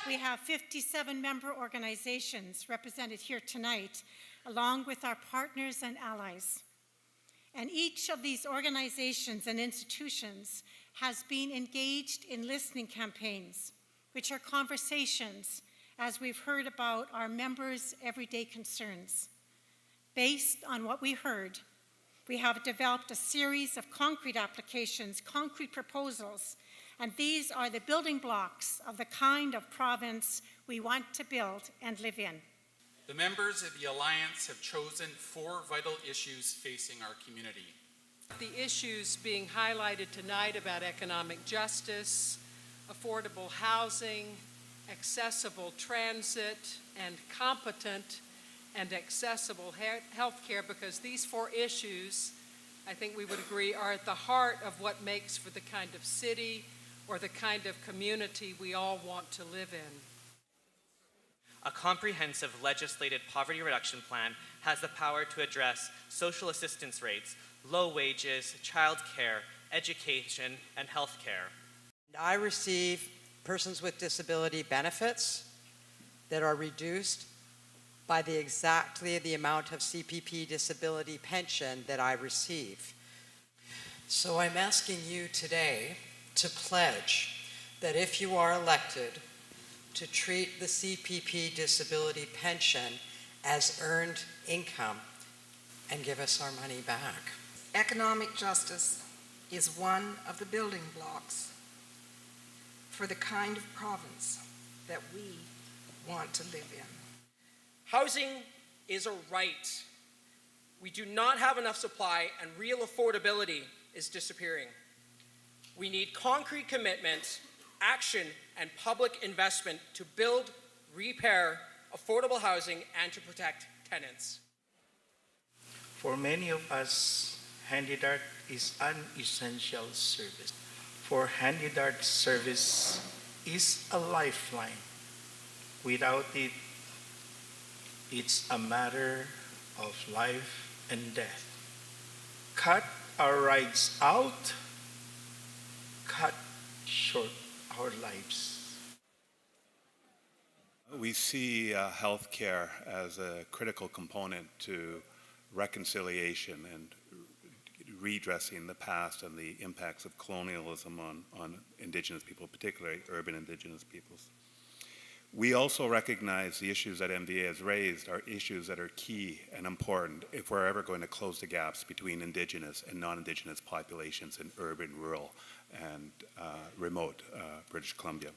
We have 57 member organizations represented here tonight, along with our partners and allies. And each of these organizations and institutions has been engaged in listening campaigns, which are conversations, as we've heard about our members' everyday concerns. Based on what we heard, we have developed a series of concrete applications, concrete proposals, and these are the building blocks of the kind of province we want to build and live in. The members of the Alliance have chosen 4 vital issues facing our community. The issues being highlighted tonight about economic justice, affordable housing, accessible transit, and competent and accessible health care, because these 4 issues, I think we would agree, are at the heart of what makes for the kind of city or the kind of community we all want to live in. A comprehensive legislated poverty reduction plan has the power to address social assistance rates, low wages, child care, education, and health care. I receive persons with disability benefits that are reduced by exactly the amount of CPP disability pension that I receive. So I'm asking you today to pledge that if you are elected, to treat the CPP disability pension as earned income and give us our money back. Economic justice is one of the building blocks for the kind of province that we want to live in. Housing is a right. We do not have enough supply, and real affordability is disappearing. We need concrete commitment, action, and public investment to build, repair affordable housing and to protect tenants. For many of us, handy-dart is an essential service. For handy-dart service is a lifeline. Without it, it's a matter of life and death. Cut our rides out, cut short our lives. We see healthcare as a critical component to reconciliation and redressing the past and the impacts of colonialism on Indigenous people, particularly urban Indigenous peoples. We also recognize the issues that MVA has raised are issues that are key and important if we're ever going to close the gaps between Indigenous and non-Indigenous populations in urban, rural, and remote British Columbia.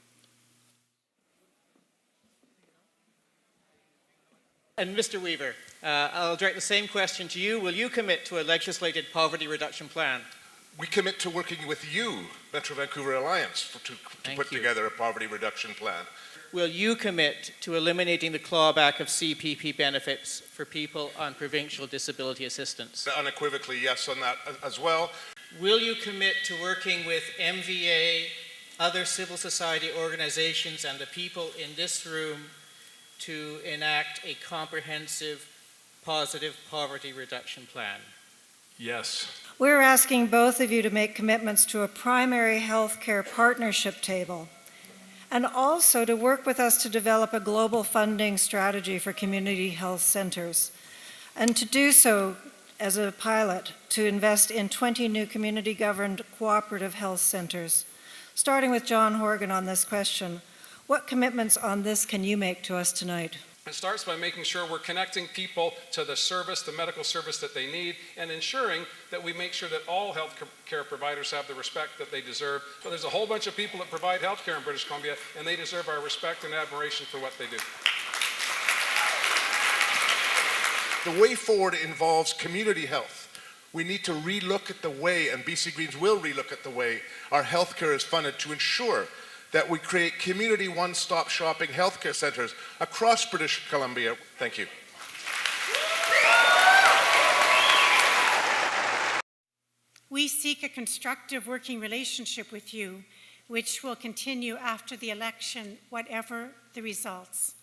And Mr. Weaver, I'll direct the same question to you. Will you commit to a legislated poverty reduction plan? We commit to working with you, Metro Vancouver Alliance, to put together a poverty reduction plan. Will you commit to eliminating the clawback of CPP benefits for people on provincial disability assistance? Unequivocally, yes on that as well. Will you commit to working with MVA, other civil society organizations, and the people in this room to enact a comprehensive, positive poverty reduction plan? Yes. We're asking both of you to make commitments to a primary health care partnership table, and also to work with us to develop a global funding strategy for community health centers, and to do so as a pilot to invest in 20 new community-governed cooperative health centers. Starting with John Horgan on this question, what commitments on this can you make to us tonight? It starts by making sure we're connecting people to the service, the medical service that they need, and ensuring that we make sure that all health care providers have the respect that they deserve. But there's a whole bunch of people that provide health care in British Columbia, and they deserve our respect and admiration for what they do. The way forward involves community health. We need to relook at the way, and BC Greens will relook at the way our healthcare is funded to ensure that we create community one-stop shopping healthcare centers across British Columbia. Thank you. We seek a constructive working relationship with you, which will continue after the election, whatever the results.